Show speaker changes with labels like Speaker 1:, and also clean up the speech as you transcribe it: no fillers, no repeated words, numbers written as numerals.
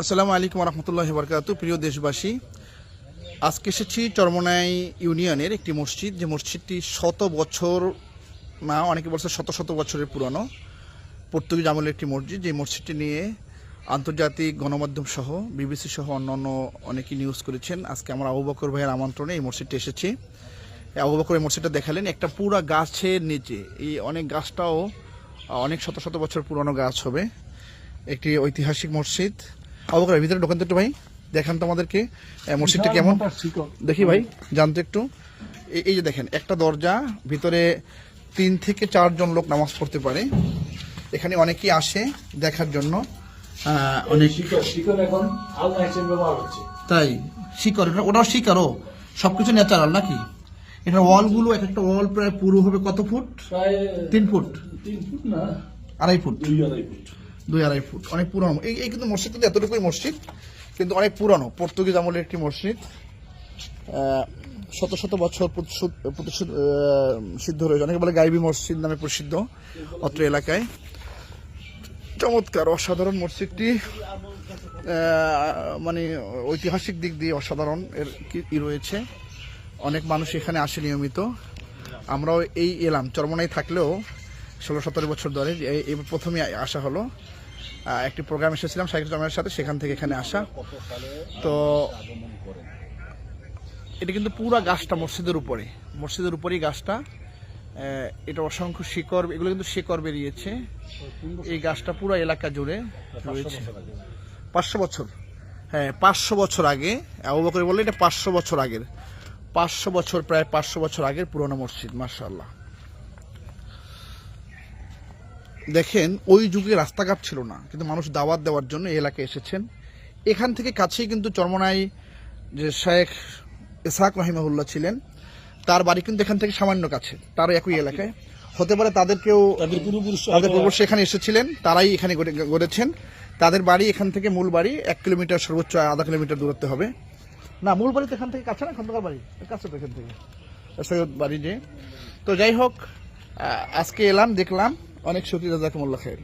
Speaker 1: আসসালামু আলাইকুম রহমতুল্লাহি বারাকাতু। প্রিয় দেশবাসী, আজকে এসেছি চরমনাই ইউনিয়নের একটি মসজিদ, যে মসজিদটি শত বছর না, অনেকে বলছে শত শত বছরের পুরনো, পর্তুগিজ আমলের একটি মসজিদ। যে মসজিদটি নিয়ে আন্তর্জাতিক গণমাধ্যম সহ বিবিসি সহ অন্যান্য অনেকেই নিউজ করেছেন। আজকে আমরা আবু বকর ভাইয়ের আমন্ত্রণে এই মসজিদটি এসেছি। আবু বকর এই মসজিদটা দেখালেন, একটা পুরা গাছের নিচে, এই অনেক গাছটাও অনেক শত শত বছর পুরনো গাছ হবে, একটি ঐতিহাসিক মসজিদ। আবু বকর ভিতরে ঢোকেন তো একটু ভাই, দেখান তো আমাদেরকে মসজিদটা কেমন, দেখি ভাই, জানতো একটু। এই যে দেখেন, একটা দরজা, ভিতরে 3 থেকে 4 জন লোক নামাজ পড়তে পারে। এখানে অনেকেই আসে দেখার জন্য। অনেক তাই শিকড়, ওটাও শিকড়ও, সবকিছু ন্যাচারাল নাকি? এটা ওয়ালগুলো, এক একটা ওয়াল প্রায় পুরো হবে কত ফুট? 3 ফুট,
Speaker 2: 3 ফুট না,
Speaker 1: 2.5 ফুট,
Speaker 2: 2.5
Speaker 1: ফুট। অনেক পুরানো এই কিন্তু মসজিদ, কিন্তু এতটুকুই মসজিদ, কিন্তু অনেক পুরানো, পর্তুগিজ আমলের একটি মসজিদ। শত শত বছর সিদ্ধ রয়েছে। অনেকে বলে গাইবি মসজিদ নামে প্রসিদ্ধ অত্র এলাকায়। চমৎকার, অসাধারণ মসজিদটি, মানে ঐতিহাসিক দিক দিয়ে অসাধারণ এর কি রয়েছে। অনেক মানুষ এখানে আসে নিয়মিত। আমরাও এই এলাম, চরমনাই থাকলেও 16-17 বছর ধরে এই প্রথমে আসা হলো। একটি প্রোগ্রাম এসেছিলাম শাইখ জামালের সাথে, সেখান থেকে এখানে আসা। তো এটা কিন্তু পুরা গাছটা মসজিদের উপরেই গাছটা। এটা অসংখ্য শিকড়, এগুলো কিন্তু শিকড় বেরিয়েছে। এই গাছটা পুরো এলাকা জুড়ে রয়েছে। 500 বছর, হ্যাঁ 500 বছর আগে। আবু বকর বললে এটা 500 বছর আগের, 500 বছর, প্রায় 500 বছর আগের পুরনো মসজিদ। মাশাআল্লাহ। দেখেন, ওই যুগে রাস্তাঘাট ছিল না, কিন্তু মানুষ দাওয়াত দেওয়ার জন্য এই এলাকায় এসেছেন। এখান থেকে কাছেই কিন্তু চরমনাই যে শেখ ইসহাক রহিমাহুল্লাহ ছিলেন, তার বাড়ি কিন্তু এখান থেকে সামান্য কাছে, তারও একই এলাকায়। হতে পারে তাদের পূর্বপুরুষ এখানে এসেছিলেন, তারাই এখানে গড়েছেন। তাদের বাড়ি এখান থেকে, মূল বাড়ি 1 কিলোমিটার, সর্বোচ্চ আধা কিলোমিটার দূরত্ব হবে। না, মূল বাড়ি তো এখান থেকে কাছে না, খন্দকার বাড়ি কাছে তো এখান থেকে, সৈয়দ বাড়ি যে। তো যাই হোক, আজকে এলাম, দেখলাম, অনেক শুকরিয়া, জাযাকুমুল্লাহ খাইর।